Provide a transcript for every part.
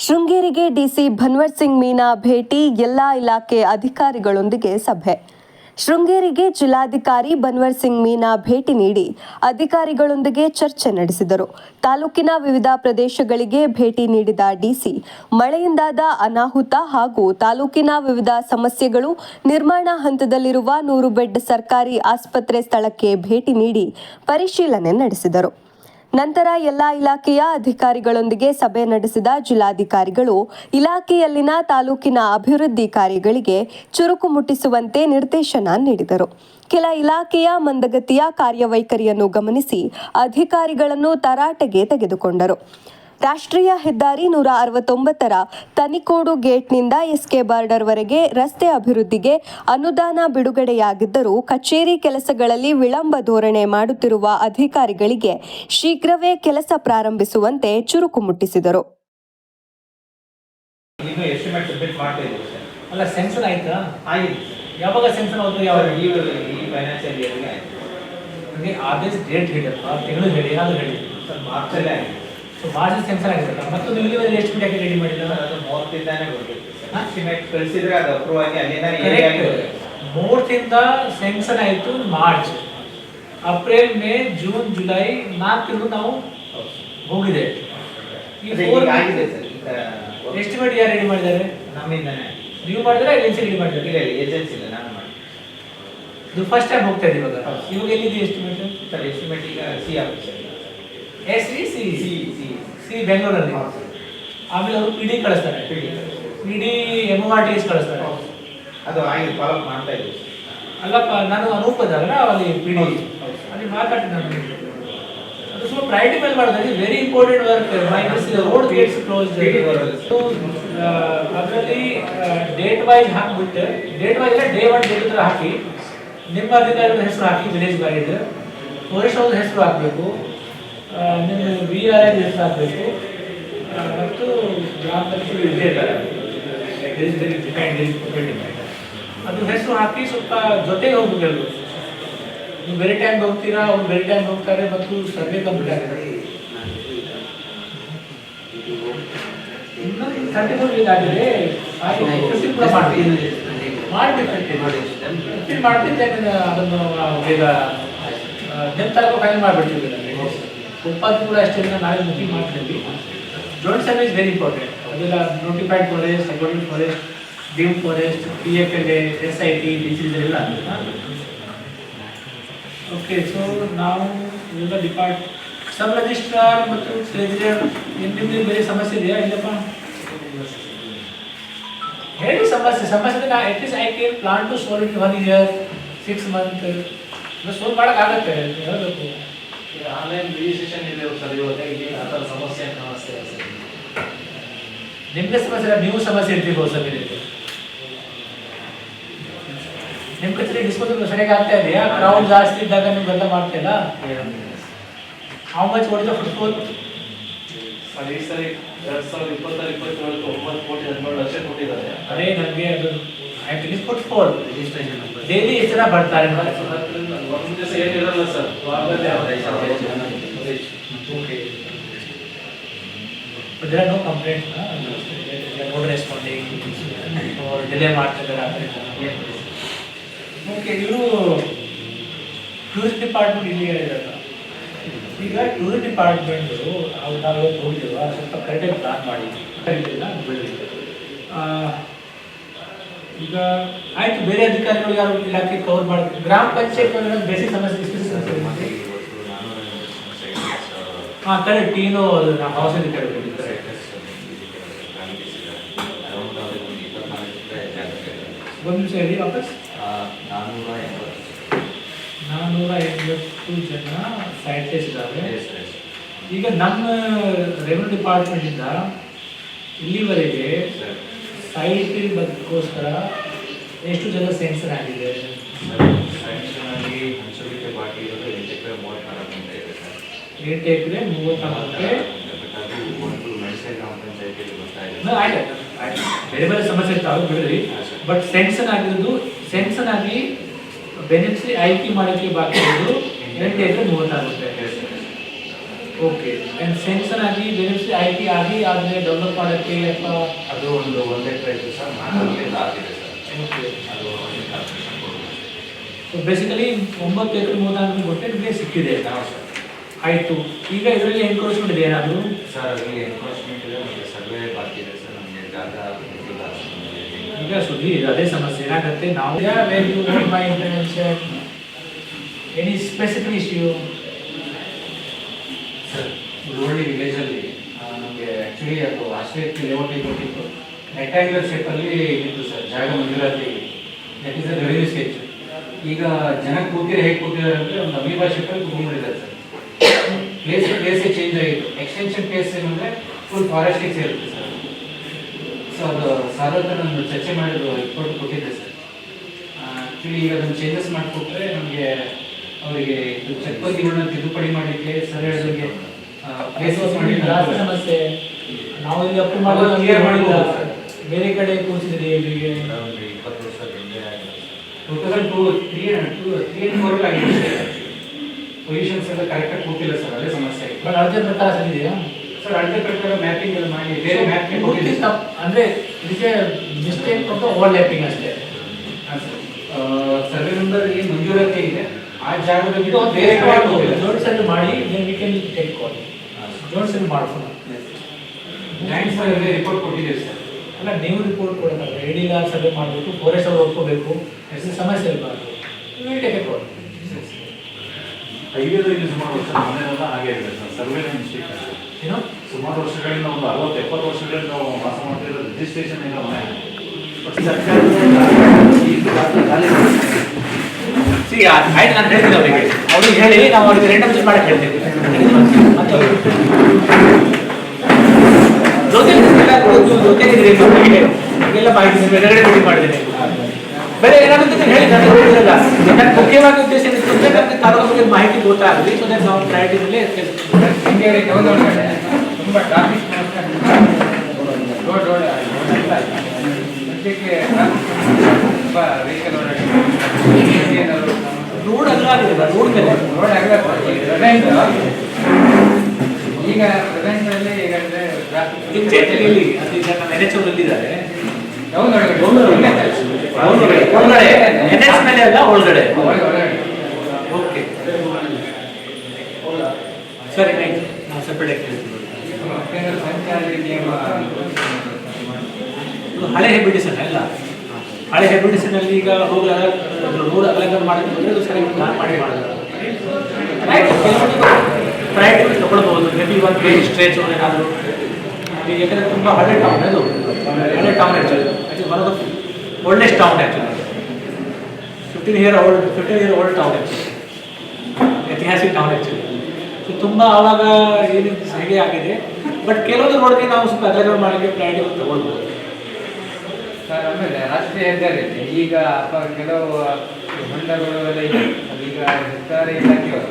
ಶೃಂಗೇರಿಗೆ DC Bhanwar Singh ಮೀನಾ ಭೇಟಿ, ಎಲ್ಲಾ ಇಲಾಖೆ ಅಧಿಕಾರಿಗಳೊಂದಿಗೆ ಸಭೆ. ಶೃಂಗೇರಿಗೆ ಜಿಲ್ಲಾಧಿಕಾರಿ ಭನ್ವರ್ ಸಿಂಗ್ ಮೀನಾ ಭೇಟಿ ನೀಡಿ ಅಧಿಕಾರಿಗಳೊಂದಿಗೆ ಚರ್ಚೆ ನಡೆಸಿದರು. ತಾಲೂಕಿನ ವಿವಿಧ ಪ್ರದೇಶಗಳಿಗೆ ಭೇಟಿ ನೀಡಿದ ಡಿಸಿ ಮಳೆಯಿಂದಾದ ಅನಾಹುತ ಹಾಗೂ ತಾಲೂಕಿನ ವಿವಿಧ ಸಮಸ್ಯೆಗಳು, ನಿರ್ಮಾಣ ಹಂತದಲ್ಲಿರುವ 100 ಬೆಡ್ ಸರ್ಕಾರಿ ಆಸ್ಪತ್ರೆ ಸ್ಥಳಕ್ಕೆ ಭೇಟಿ ನೀಡಿ ಪರಿಶೀಲನೆ ನಡೆಸಿದರು. ನಂತರ ಎಲ್ಲಾ ಇಲಾಖೆಯ ಅಧಿಕಾರಿಗಳೊಂದಿಗೆ ಸಭೆ ನಡೆಸಿದ ಜಿಲ್ಲಾಧಿಕಾರಿಗಳು ಇಲಾಖೆಯಲ್ಲಿನ ತಾಲೂಕಿನ ಅಭಿವೃದ್ಧಿ ಕಾರ್ಯಗಳಿಗೆ ಚುರುಕು ಮುಟ್ಟಿಸುವಂತೆ ನಿರ್ದೇಶನ ನೀಡಿದರು. ಕೆಲ ಇಲಾಖೆಯ ಮಂದಗತಿಯ ಕಾರ್ಯವೈಖರಿಯನ್ನು ಗಮನಿಸಿ ಅಧಿಕಾರಿಗಳನ್ನು ತರಾಟೆಗೆ ತೆಗೆದುಕೊಂಡರು. ರಾಷ್ಟ್ರೀಯ ಹೆದ್ದಾರಿ 169ರ ತನಿಕೋಡು ಗೇಟ್ನಿಂದ ಎಸ್ಕೆ ಬಾರ್ಡರ್ವರೆಗೆ ರಸ್ತೆ ಅಭಿವೃದ್ಧಿಗೆ ಅನುದಾನ ಬಿಡುಗಡೆಯಾಗಿದ್ದರೂ ಕಚೇರಿ ಕೆಲಸಗಳಲ್ಲಿ ವಿಳಂಬ ಧೋರಣೆ ಮಾಡುತ್ತಿರುವ ಅಧಿಕಾರಿಗಳಿಗೆ ಶೀಘ್ರವೇ ಕೆಲಸ ಪ್ರಾರಂಭಿಸುವಂತೆ ಚುರುಕು ಮುಟ್ಟಿಸಿದರು. ಮಾರ್ಚ್ ಸೆನ್ಸರ್ ಆಗಿರಲ್ಲ. ಮತ್ತೊಂದು ಇಲ್ಲಿವರೆಗೆ ಎಷ್ಟು ಬಿಟ್ಟು ರೆಡಿ ಮಾಡಿಲ್ಲ, ಅದು 3ರಿಂದಾನೇ ಬರಬೇಕು. ಎಸ್ಟಿಮೇಟ್ ಕಳಿಸಿದ್ರೆ ಅದು ಅಪ್ರೂವ್ ಆಗಿ ಅಲ್ಲಿಂದ ಏರಿಯಾಗೆ 3ರಿಂದ ಸೆನ್ಸರ್ ಆಯಿತು. March, April, May, June, July 4 ತಿಂಗಳು ನಾವು ಹೋಗಿದೆ. ಈ 4 ಆಗಿದೆ ಸರ್. ಎಸ್ಟಿಮೇಟ್ ಯಾರು ರೆಡಿ ಮಾಡಿದ್ದಾರೆ? ನಮ್ಮಿಂದಾನೆ. ನೀವು ಮಾಡಿದ್ರೆ ಏಜೆನ್ಸಿ ರೆಡಿ ಮಾಡಿದ್ರೆ? ಇಲ್ಲ, ಏಜೆನ್ಸಿ ಇಲ್ಲ, ನಾನು ಮಾಡಿ. ಇದು ಫಸ್ಟ್ ಟೈಮ್ ಹೋಗ್ತಾ ಇದೆ ಇವಾಗ. ಇವಾಗ ಎಲ್ಲಿದೆ ಎಸ್ಟಿಮೇಟ್ ಸರ್? ಎಸ್ಟಿಮೇಟ್ ಈಗ ಸಿ ಆಫೀಸ್ ಸಿ ಬೆಂಗಳೂರಲ್ಲಿ. ಆಮೇಲೆ ಅವರು ಪಿಡಿ ಕಳಿಸ್ತಾರೆ, ಪಿಡಿ MORTS ಕಳಿಸ್ತಾರೆ. ಅದು ಆಗಿ ಫಾಲೋ ಮಾಡ್ತಾ ಇದ್ದೀವಿ. ಅಲ್ಲಪ್ಪ, ನಾನು ಅನೂಪ್ ಅದಲ್ಲ ಅಲ್ಲಿ ಪಿಡಿ ಅಲ್ಲಿ ಮಾತಾಡ್ತೀನಿ ನಾನು. ಅದು ಸ್ವಲ್ಪ ಪ್ರೈವೇಟ್ ಮೇಲೆ ಮಾಡಿದ್ರೆ very important work. Minus road Gates close. ಅದರಲ್ಲಿ ಡೇಟ್ ವೈಸ್ ಹಾಕ್ಬಿಟ್ಟು, ಡೇಟ್ ವೈಸ್ ಡೇ 1 ಡೇಟ್ ಹತ್ರ ಹಾಕಿ, ನಿಮ್ಮ ಅಧಿಕಾರಿಗಳ ಹೆಸರು ಹಾಕಿ, ವಿಲೇಜ್ ಗೈಡ್, ಫಾರೆಸ್ಟ್ ಹೌಸ್ ಹೆಸರು ಹಾಕಬೇಕು, ನಿಮ್ಮ VRI ಹೆಸರು ಹಾಕಬೇಕು, ಮತ್ತು ಗ್ರಾಮ ಪಂಚಾಯತ್ ಅದು ಹೆಸರು ಹಾಕಿ ಸ್ವಲ್ಪ ಜೊತೆಗೆ ಹೋಗ್ಬೇಕು. ನೀವು ಬೇರೆ ಟೈಮ್ ಹೋಗ್ತೀರಾ, ಅವ್ರು ಬೇರೆ ಟೈಮ್ ಹೋಗ್ತಾರೆ, ಮತ್ತು ಸರ್ವೆ ಕಂಪ್ಲೀಟ್ ಆಗಿದೆ. ಇನ್ನೊಂದು 34 ವೀಕ್ ಆಗಿದೆ. ಕೂಡ ಮಾಡ್ತಿದ್ದೆ ಅದನ್ನು ಬೇಗ ನಿಮ್ಮ ತನಕ ಫೈನಲ್ ಮಾಡಿಬಿಡ್ತೀವಿ. ಉತ್ಪಾದನೆ ಕೂಡ ಅಷ್ಟೇ, ನಾಳೆ ಮೀಟಿಂಗ್ ಮಾಡ್ತೀವಿ. Drone survey is very important. ಅದೆಲ್ಲ notified forest, security forest, deem forest, PFLA, SIT, disease ಎಲ್ಲ. ಓಕೆ, ಸೊ ನಾವು ಎಲ್ಲ ಸಬ್ ರಿಜಿಸ್ಟ್ರಾರ್ ಮತ್ತು ಟ್ರೆಜರರ್ ನಿಮಗೆ ಬೇರೆ ಸಮಸ್ಯೆ ಇದೆಯಾ? ಇಲ್ಲಪ್ಪ, ಹೇಳಿ ಸಮಸ್ಯೆ at least I can plan to solve it 1 year 6 months solve ಮಾಡೋಕ್ಕಾಗತ್ತೆ. ಹೇಳಬೇಕು. ಆನ್ಲೈನ್ ರಿಜಿಸ್ಟ್ರೇಷನ್ ಇದೆ ಸರ್, ಇವಾಗ ಇಲ್ಲಿ ಆ ಥರ ಸಮಸ್ಯೆ ಕಾಣಿಸ್ತಾ ಇದೆ ಸರ್. ನಿಮಗೆ ಸಮಸ್ಯೆ ಇಲ್ಲ, ನೀವು ಸಮಸ್ಯೆ ಇರ್ತೀವಿ ಸರ್. ನಿಮ್ಮ ಕಚೇರಿ ಡಿಸ್ಪೋಸಲ್ ಸರಿಯಾಗಿ ಆಗ್ತಾ ಇದೆಯಾ? ಕ್ರೌಡ್ ಜಾಸ್ತಿ ಇದ್ದಾಗ ನಿಮ್ಗೆಲ್ಲ ಮಾಡ್ತಿಲ್ಲ. How much what is the footfall? ಈ ಸರಿ 2026-27 9 ಕೋಟಿ 12 ಲಕ್ಷ ಕೊಟ್ಟಿದ್ದಾರೆ. ಅದೇ ನನಗೆ ಅದು ಆ್ಯಕ್ಚುಲಿ ಫುಟ್ಫಾಲ್ ರಿಜಿಸ್ಟ್ರೇಷನ್ ಡೈಲಿ ಎಷ್ಟು ಜನ ಬರ್ತಾರೆ? ಒಂದು ದಿವಸ ಏನಿರಲ್ಲ ಸರ್, ವಾರದಲ್ಲಿ okay. there are no complaints, no responding or delay ಮಾಡ್ತಿದ್ದಾರೆ. ಓಕೆ, ಇವರು ಟೂರಿಸ್ಟ್ ಡಿಪಾರ್ಟ್ಮೆಂಟ್ ಇಲ್ಲಿ ಹೇಳಿರಲ್ಲ. ಈಗ ಟೂರಿಸ್ಟ್ ಡಿಪಾರ್ಟ್ಮೆಂಟು ಅವ್ರು ನಾವು ಹೋಗಿದ್ದೀವ, ಸ್ವಲ್ಪ ಕರೆಕ್ಟಾಗಿ ಪ್ಲಾನ್ ಮಾಡಿ ಈಗ ಆಯ್ತು. ಬೇರೆ ಅಧಿಕಾರಿಗಳು ಯಾರು ಇಲಾಖೆ ಕವರ್ ಮಾಡ್ತಾರೆ? ಗ್ರಾಮ ಪಂಚಾಯತ್ ಬೇಸಿಕ್ ಸಮಸ್ಯೆ ಹಾಂ ಕರೆಕ್ಟ್. ಏನೋ ಅದು ನಾವು ಔಷಧಿ ಕರೆಕ್ಟ್. ಒಂದು ನಿಮಿಷ ಹೇಳಿ ವಾಪಸ್. 480 ಜನ ಸೈಂಟಿಸ್ಟ್ ಇದ್ದಾರೆ. ಈಗ ನಮ್ಮ ರೆವಿನ್ಯೂ ಡಿಪಾರ್ಟ್ಮೆಂಟಿಂದ ಇಲ್ಲಿವರೆಗೆ ಸೈಟ್ ಬದಕ್ಕೋಸ್ಕರ ಎಷ್ಟು ಜನ ಸೆನ್ಸರ್ ಆಗಿದೆ? ಸ್ಯಾಂಕ್ಷನ್ ಆಗಿ ಹಂಚೋಲಿಕೆ ಬಾಕಿ ಇರೋದು 8 ಎಕರೆ 34 ಗುಂಟೆ ಇದೆ ಸರ್. 8 ಎಕರೆ 34 ಗುಂಟೆ. ಅದು ಒಂದು ಮೆಣಸೆ ಗ್ರಾಮ ಪಂಚಾಯತಿಯಲ್ಲಿ ಬರ್ತಾ ಇದೆ. ಆಯ್ತು, ಬೇರೆ ಬೇರೆ ಸಮಸ್ಯೆ ಇರ್ತಾವೆ ಬಿಡ್ರಿ. ಬಟ್ ಸೆನ್ಸನ್ ಆಗಿರೋದು, ಸೆನ್ಸನ್ ಆಗಿ ಬೆನಿಫಿಷರಿ ಆಯ್ಕೆ ಮಾಡೋಕ್ಕೆ ಬಾಕಿ ಇರೋದು 8 ಎಕರೆ 34 ಗುಂಟೆ. ಓಕೆ ಆ್ಯಂಡ್ ಸೆನ್ಸನ್ ಆಗಿ ಬೆನಿಫಿಟ್ IT ಆಗಿ ಅದನ್ನೇ ಡೆವಲಪ್ ಮಾಡೋಕ್ಕೆ ಅಥವಾ ಅದು ಒಂದು 1 ಎಕರೆ ಇತ್ತು ಸರ್, ಮಾಡಲಿಲ್ಲ ಆಗಿದೆ ಸರ್. ಓಕೆ ಅದು ಕನ್ಸ್ಟ್ರಕ್ಷನ್ ಕೊಡಬೇಕು ಸೊ ಬೇಸಿಕಲಿ 9 ಎಕರೆ 34 ಗುಂಟೆ ನಿಮಗೆ ಸಿಕ್ಕಿದೆ. ನಾವು ಸರ್. ಆಯಿತು, ಈಗ ಇದರಲ್ಲಿ ಎನ್ಕ್ರೋಚ್ಮೆಂಟ್ ಇದೆ ಏನಾದರೂ? ಸರ್ ಅದರಲ್ಲಿ ಎನ್ಕ್ರೋಚ್ಮೆಂಟ್ ಇದೆ ಮತ್ತು ಸರ್ವೆ ಬಾಕಿ ಇದೆ ಸರ್. ನಮಗೆ ಜಾಗ ಗೊತ್ತಿಲ್ಲ. ಈಗ ಸುದ್ದಿ ಇದೆ, ಅದೇ ಸಮಸ್ಯೆ ಏನಾಗುತ್ತೆ. ನಾವು when you want my intervention, any specific issue? Sir, Guruvalli ವಿಲೇಜಲ್ಲಿ ನಮಗೆ ಆ್ಯಕ್ಚುಲಿ ಅದು ಆಶ್ರಯಕ್ಕೆ ಲೇಔಟಿಗೆ ಕೊಟ್ಟಿತ್ತು. ರೆಕ್ಟ್ಯಾಂಗ್ಯುಲರ್ ಶೇಪಲ್ಲಿ ಇತ್ತು ಸರ್ ಜಾಗ ಮಂಜೂರಾತಿ. That is a revenue sketch. ಈಗ ಜನ ಕೂತಿರೋ ಹೇಗೆ ಕೂತಿದ್ದಾರೆ ಅಂದರೆ ಒಂದು ಅಮೀಬಾ ಶೇಪಲ್ಲಿ ಕೂತ್ಕೊಂಡಿದ್ದಾರೆ ಸರ್. ಪ್ಲೇಸೇ ಚೇಂಜ್ ಆಗಿತ್ತು. ಎಕ್ಸ್ಟೆನ್ಷನ್ ಪ್ಲೇಸ್ ಏನಂದರೆ ಫುಲ್ ಫಾರೆಸ್ಟಿಗೆ ಸೇರುತ್ತೆ ಸರ್. ಸೊ ಅದು ಸಾರ್ ಹತ್ರ ನಾನು ಚರ್ಚೆ ಮಾಡಿದ್ರು, ರಿಪೋರ್ಟ್ ಕೊಟ್ಟಿದ್ದೆ ಸರ್. ಆ್ಯಕ್ಚುಲಿ ಈಗ ಅದನ್ನು ಚೇಂಜಸ್ ಮಾಡಿಕೊಟ್ರೆ ನಮಗೆ ಅವರಿಗೆ ಚಕ್ಬಂದಿಗಳನ್ನ ತಿದ್ದುಪಡಿ ಮಾಡಲಿಕ್ಕೆ ಸರ್ ಹೇಳಿದಂಗೆ ಪ್ಲೇಸಸ್ ಮಾಡಿ ಸಮಸ್ಯೆ. ನಾವು ಇಲ್ಲಿ ಅಪ್ರೂವ್ ಮಾಡೋದು ಕ್ಲಿಯರ್ ಮಾಡಿಲ್ಲ, ಬೇರೆ ಕಡೆ ಕೂರಿಸಿದ್ರಿ ಇಲ್ಲಿಗೆ. ಒಂದು 20 ವರ್ಷ ಹಿಂದೆ ಆಗಿದೆ. 2003 ಆಗಿದೆ. ಪೊಸಿಷನ್ಸ್ ಎಲ್ಲ ಕರೆಕ್ಟಾಗಿ ಕೂತಿಲ್ಲ ಸರ್, ಅದೇ ಸಮಸ್ಯೆ ಆಗಿದೆ. ಬಟ್ ಅಳತೆ ಪ್ರಕಾರ ಸರಿದೆಯಾ ಸರ್? ಅಳತೆ ಪ್ರಕಾರ ಮ್ಯಾಪಿಂಗ್ ಎಲ್ಲ ಮಾಡಿ ಬೇರೆ ಮ್ಯಾಪಿಂಗ್ ಕೊಟ್ಟಿದ್ದೀವಿ ಅಂದರೆ ಇದಕ್ಕೆ ಮಿಸ್ಟೇಕ್ ಕೊಟ್ಟು ಓವರ್ ಲ್ಯಾಪಿಂಗ್ ಅಷ್ಟೇ. ಹಾಂ ಸರ್. ಸರ್ವೆ ನಂಬರ್ ಏನು ಮಂಜೂರಾತಿ ಇದೆ ಆ ಜಾಗದಲ್ಲಿ ಇದು ಬೇರೆ ಕಡೆ ಹೋಗಿಲ್ಲ. ಜೋಡಿಸಲು ಮಾಡಿ ವಿ ಕ್ಯಾನ್ ಟೇಕ್ ಕಾಲ್. ಜೋಡಿಸಲು ಮಾಡ್ಕೊಂಡು ಲ್ಯಾಂಡ್ ಸರ್ವೆ ರಿಪೋರ್ಟ್ ಕೊಟ್ಟಿದ್ದೀವಿ ಸರ್. ಅಲ್ಲ, ನೀವು ರಿಪೋರ್ಟ್ ಕೊಡೋಕ್ಕಾಗಲ್ಲ. AD ಸರ್ವೆ ಮಾಡಬೇಕು, ಫಾರೆಸ್ಟ್ ಅವ್ರು ಒಪ್ಕೋಬೇಕು, ಹೆಸರು ಸಮಸ್ಯೆ ಇರಬಾರ್ದು. ವಿಲ್ ಟೇಕ್ ಎ ಕಾಲ್. ಹೈವೇದಲ್ಲಿ ಸುಮಾರು ವರ್ಷ ಮನೆಯೆಲ್ಲ ಹಾಗೆ ಇದೆ ಸರ್. ಸರ್ವೇನ ಮಿಸ್ಟೇಕ್ ಆಗಿದೆ. ಏನೋ ಸುಮಾರು ವರ್ಷಗಳಿಂದ ಒಂದು 60-70 ವರ್ಷಗಳಿಂದ ನಾವು ವಾಸ ಮಾಡ್ತಿರೋ ರಿಜಿಸ್ಟ್ರೇಷನ್ ಇಲ್ಲ ಮನೆ. ಬಟ್ ಆಯ್ತು, ನಾನು ಹೇಳ್ತೀನಿ ಅವರಿಗೆ. ಅವ್ರಿಗೆ ಹೇಳಿ ನಾವು ಅವ್ರಿಗೆ ರೆಂಡಮ್ ಮಾಡಕ್ಕೆ ಹೇಳ್ತೀವಿ. ಮತ್ತೆ ಜೊತೆಗಿದ್ರೆ ಎಲ್ಲ ಮಾಹಿತಿ ಎದುರುಗಡೆ ಮೀಟಿಂಗ್ ಮಾಡಿದ್ದೇನೆ. ಬೇರೆ ಏನಾಗುತ್ತೆ ಹೇಳಿ, ನಾನು ಹೇಳಿದ್ರಲ್ಲ. ನನ್ನ ಮುಖ್ಯವಾಗಿ ಉದ್ದೇಶ ಏನಿತ್ತು ಅಂದರೆ ನನಗೆ ತಾಲೂಕು ಬಗ್ಗೆ ಮಾಹಿತಿ ಗೊತ್ತಾಗಲಿ. ಸೊ ದಟ್ ನಾವು ಪ್ರಯಾರಿಟಿ ಮೇಲೆ ತುಂಬ ಟ್ರಾಫಿಕ್ ರೋಡ್ ಸದ್ಯಕ್ಕೆ ತುಂಬ ವೆಹಿಕಲ್ ರೋಡ್ ಅಗಲ ಆಗಿದೆ. ರೋಡ್ ಮೇಲೆ ರೋಡ್ ಆಗಲ್ಲ ಈಗ ಪ್ರೆಸೆಂಟಲ್ಲಿ ಈಗಂದರೆ ಟ್ರಾಫಿಕ್ ಚೇತಲ್ಲಿ ಅದು ಈಗ ನಮ್ಮ NH ಅವರಲ್ಲಿದ್ದಾರೆ. ಒಳಗಡೆ NH ಮೇಲೆ ಅಲ್ಲ, ಒಳಗಡೆ. ಓಕೆ, ಸರಿ, ಆಯ್ತು. ನಾವು ಸೆಪರೇಟ್ ಹೇಳ್ತೀವಿ. ಸಂಚಾರಿ ನಿಯಮ ಹಳೆ ಹೆಬಿಡಿಸನ್ ಎಲ್ಲ ಹಳೆ ಹೆಬಿಡಿಸನಲ್ಲಿ ಈಗ ರೋಡ್ ಅಲಂಕಾರ ಮಾಡೋದು ಅದು ಸರಿ ಪ್ಲಾನ್ ಮಾಡಿ ಮಾಡೋದು. ಪ್ರಯಾರಿಟಿ ತಗೊಳ್ಬೋದು. ಮೇಬಿ ಒಂದು ಪೇಜ್ ಸ್ಟ್ರೆಚ್ ಏನಾದರೂ. ಈಗ ಯಾಕಂದರೆ ತುಂಬ ಹಳೆ ಟೌನ್, ಅದು ಹಳೆ town actually. One of the oldest town actually. 15 year old town actually, ಐತಿಹಾಸಿಕ ಟೌನ್ ಆ್ಯಕ್ಚುಲಿ. ಸೊ ತುಂಬ ಆವಾಗ ಏನು ಹೇಗೆ ಆಗಿದೆ. ಬಟ್ ಕೆಲವೊಂದು ರೋಡ್ಗೆ ನಾವು ಸ್ವಲ್ಪ ಅಗಲಗಳು ಮಾಡೋಕ್ಕೆ ಪ್ರಯಾರಿಟಿ ತಗೊಳ್ಬೋದು. ಸರ್, ಆಮೇಲೆ ರಾಷ್ಟ್ರೀಯ ಹೆದ್ದಾರಿ ಈಗ ಕೆಲವು ಹೊಂಡಗಳು ಎಲ್ಲ ಇದೆ. ಅದೀಗ ಹೆದ್ದಾರಿ ಇಲಾಖೆಯವರು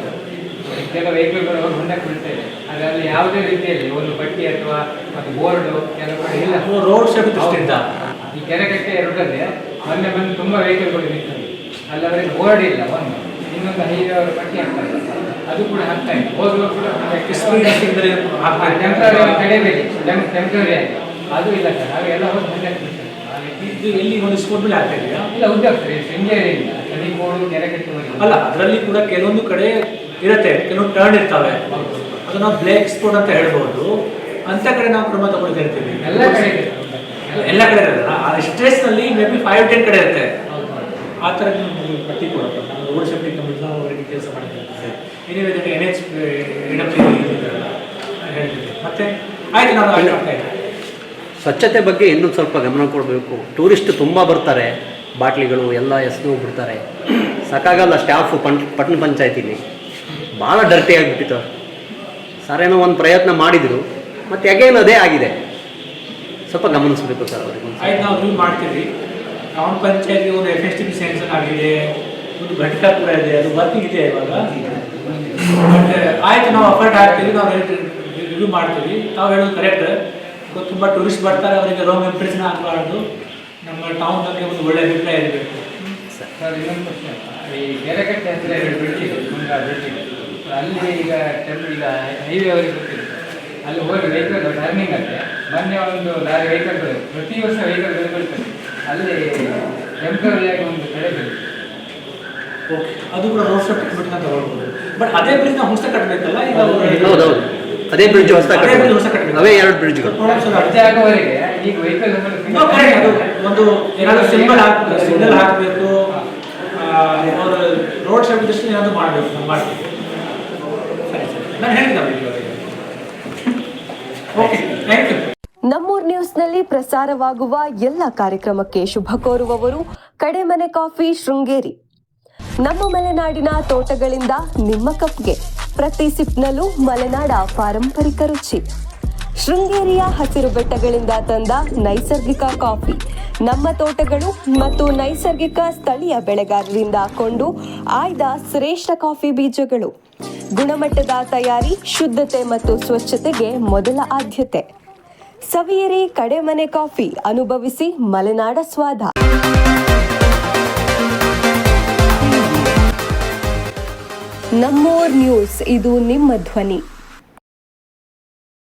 ಕೆಲವು ವೆಹಿಕಲ್ಗಳು ಹೊಂಡಕ್ಕೆ ಬಿಡ್ತಾ ಇದೆ. ಅದರಲ್ಲಿ ಯಾವುದೇ ರೀತಿಯಲ್ಲಿ ಒಂದು ಪಟ್ಟಿ ಅಥವಾ ಒಂದು ಬೋರ್ಡು ಕೆಲವು ಕಡೆ ಇಲ್ಲ. ರೋಡ್ ಸೇಫ್ಟಿ ದೃಷ್ಟಿಯಿಂದ ಈ ಕೆರೆಕಟ್ಟೆ ಎರಡರಲ್ಲಿ ಮೊನ್ನೆ ಬಂದು ತುಂಬ ವೆಹಿಕಲ್ಗಳು ನಿಂತಿದೆ. ಅಲ್ಲವರೆ ಬೋರ್ಡ್ ಇಲ್ಲ. ಒಂದು ಇನ್ನೊಂದು ಹೈವೇ ಅವರು ಪಟ್ಟಿ ಹಾಕ್ತಾರೆ, ಅದು ಕೂಡ ಹಾಕ್ತಾ ಇದೆ. ಹೋಗುವ ಕೂಡ ಟೆಂಪ್ರರಿ ಆಗಿ ಅದು ಇಲ್ಲ ಸರ್. ಹಾಗೆಲ್ಲ ಹೋಗಿ ಹೊಂಡಕ್ಕೆ ಬಿಡ್ತಾರೆ. ಇದು ಎಲ್ಲಿ ಒಂದು ಸ್ಕೂಲ್ ಮೇಲೆ ಆಗ್ತಾ ಇದೆಯಾ? ಇಲ್ಲ, ಉದ್ಯೋಗ್ತಾರೆ ಶೃಂಗೇರಿಯಿಂದ ಕಲಿಗೋಡು ಕೆರೆಕಟ್ಟೆವರೆಗೆ. ಅಲ್ಲ, ಅದರಲ್ಲಿ ಕೂಡ ಕೆಲವೊಂದು ಕಡೆ ಇರುತ್ತೆ, ಕೆಲವೊಂದು ಟರ್ನ್ ಇರ್ತವೆ. ಅದು ನಾವು ಬ್ಲೇಕ್ ಸ್ಪಾಟ್ ಅಂತ ಹೇಳ್ಬೋದು. ಅಂತ ಕಡೆ ನಾವು ಕ್ರಮ ತಗೊಳ್ತಾ ಇರ್ತೀವಿ. ಎಲ್ಲ ಕಡೆ ಇದೆ. ಎಲ್ಲ ಕಡೆ ಇರಲ್ಲ. ಆ ಸ್ಟ್ರೆಸ್ನಲ್ಲಿ ಮೇಬಿ 5-10 ಕಡೆ ಇರುತ್ತೆ. ಆ ಥರ ನೀವು ಪಟ್ಟಿ ಕೊಡಪ್ಪ. ನಾವು ರೋಡ್ ಸೇಫ್ಟಿ ಕಮಿಟಿ ನಾವು ಅವರಿಗೆ ಕೆಲಸ ಮಾಡ್ತೀವಿ. ಏನಿವೆ NH ಹೇಳ್ತೀವಿ. ಮತ್ತೆ ಆಯ್ತು, ನಾನು ಮಾಡ್ತಾ ಇದ್ದೀನಿ. ಸ್ವಚ್ಛತೆ ಬಗ್ಗೆ ಇನ್ನೂ ಸ್ವಲ್ಪ ಗಮನ ಕೊಡಬೇಕು. ಟೂರಿಸ್ಟ್ ತುಂಬ ಬರ್ತಾರೆ, ಬಾಟ್ಲಿಗಳು ಎಲ್ಲ ಎಸೆದು ಬಿಡ್ತಾರೆ. ಸಾಕಾಗಲ್ಲ ಸ್ಟಾಫು ಪಟ್ಟಣ ಪಂಚಾಯತಿಲಿ ಭಾಳ ಡರ್ಟಿ ಆಗಿಬಿಟ್ಟಿತ್ತು. ಸರೇನೋ ಒಂದು ಪ್ರಯತ್ನ ಮಾಡಿದರು, ಮತ್ತು ಅಗೇನ್ ಅದೇ ಆಗಿದೆ. ಸ್ವಲ್ಪ ಗಮನಿಸಬೇಕು ಸರ್ ಅವರಿಗೆ. ಆಯ್ತು, ನಾವು ರಿವ್ಯೂ ಮಾಡ್ತೀವಿ. ಟೌನ್ ಪಂಚಾಯತ್ಗೆ ಒಂದು FSTP ಸ್ಯಾಂಕ್ಷನ್ ಆಗಿದೆ, ಒಂದು ಘಟಕ ಕೂಡ ಇದೆ, ಅದು ವರ್ಕಿಂಗ್ ಇದೆ ಇವಾಗ. ಬಟ್ ಆಯ್ತು, ನಾವು ಅಫರ್ಟ್ ಹಾಕ್ತೀವಿ, ನಾವು ರಿವ್ಯೂ ಮಾಡ್ತೀವಿ. ನಾವು ಹೇಳೋದು ಕರೆಕ್ಟ್. ತುಂಬ ಟೂರಿಸ್ಟ್ ಬರ್ತಾರೆ, ಅವರಿಗೆ ರಾಂಗ್ ಇಂಪ್ರೆಷನ್ ಆಗಬಾರ್ದು. ನಮ್ಮ ಟೌನ್ ಬಗ್ಗೆ ಒಂದು ಒಳ್ಳೆ ಅಭಿಪ್ರಾಯ ಇರಬೇಕು. ಸರ್, ಇನ್ನೊಂದು ಪ್ರಶ್ನೆ. ಈ ಕೆರೆಕಟ್ಟೆ ಹತ್ತಿರ 2 ಬ್ರಿಡ್ಜ್ ಇದೆ, ಬ್ರಿಡ್ಜ್ ಇದೆ. ಅಲ್ಲಿ ಈಗ ಹೈವೇ ಅವರಿಗೆ ಗೊತ್ತಿಲ್ಲ, ಅಲ್ಲಿ ಹೋಗಿ ವೆಹಿಕಲ್ ಟರ್ನಿಂಗ್ ಅಲ್ಲಿ ಮೊನ್ನೆ ಒಂದು ಲಾರಿ ವೆಹಿಕಲ್ ಬರುತ್ತೆ, ಪ್ರತಿ ವರ್ಷ ವೆಹಿಕಲ್ ಬೀಳ್ತದೆ. ಅಲ್ಲಿ ಟೆಂಪ್ರರಿ ಆಗಿ ಒಂದು ಕಡೆ ಬೀಳುತ್ತೆ. ಓಕೆ, ಅದು ಕೂಡ ರೋಡ್ ಸೇಫ್ಟಿ ಕಮಿಟಿನ ತಗೊಳ್ಬೋದು. ಬಟ್ ಅದೇ ಬ್ರಿಡ್ಜ್ ನಾವು ಹೊಸ ಕಟ್ಟಬೇಕಲ್ಲ ಈಗ. ಹೌದೌದು, ಅದೇ ಬ್ರಿಡ್ಜ್ ಹೊಸ ಅದೇ bridge ಹೊಸ ಕಟ್ಟಬೇಕು. ಅವೇ 2 ಬ್ರಿಡ್ಜ್ಗಳು. ಅರ್ಜಿ ಆಗೋವರೆಗೆ ಈಗ ವೆಹಿಕಲ್ ಒಂದು ಏನಾದರೂ ಸಿಗ್ನಲ್ ಹಾಕಬೇಕು, ಅವರು ರೋಡ್ ಸೇಫ್ಟಿ ದೃಷ್ಟಿ ಏನಾದರೂ ಮಾಡಬೇಕು, ನಾವು ಮಾಡ್ತೀವಿ. ಸರಿ ಸರಿ, ನಾನು ಹೇಳಿದ್ದೆ. Okay, thank you. ನಮ್ಮೂರ್ ನ್ಯೂಸ್ನಲ್ಲಿ ಪ್ರಸಾರವಾಗುವ ಎಲ್ಲ ಕಾರ್ಯಕ್ರಮಕ್ಕೆ ಶುಭ ಕೋರುವವರು ಕಡೆಮನೆ ಕಾಫಿ ಶೃಂಗೇರಿ. ನಮ್ಮ ಮಲೆನಾಡಿನ ತೋಟಗಳಿಂದ ನಿಮ್ಮ ಕಪ್ಗೆ ಪ್ರತಿ ಸಿಪ್ನಲ್ಲೂ ಮಲೆನಾಡ ಪಾರಂಪರಿಕ ರುಚಿ. ಶೃಂಗೇರಿಯ ಹಸಿರು ಬೆಟ್ಟಗಳಿಂದ ತಂದ ನೈಸರ್ಗಿಕ ಕಾಫಿ, ನಮ್ಮ ತೋಟಗಳು ಮತ್ತು ನೈಸರ್ಗಿಕ ಸ್ಥಳೀಯ ಬೆಳೆಗಾರರಿಂದ ಕೊಂಡು ಆಯ್ದ ಶ್ರೇಷ್ಠ ಕಾಫಿ ಬೀಜಗಳು. ಗುಣಮಟ್ಟದ ತಯಾರಿ, ಶುದ್ಧತೆ ಮತ್ತು ಸ್ವಚ್ಛತೆಗೆ ಮೊದಲ ಆದ್ಯತೆ. ಸವಿಯಿರಿ ಕಡೆಮನೆ ಕಾಫಿ, ಅನುಭವಿಸಿ ಮಲೆನಾಡ ಸ್ವಾದ. ನಮ್ಮೂರ್ ನ್ಯೂಸ್, ಇದು ನಿಮ್ಮ ಧ್ವನಿ.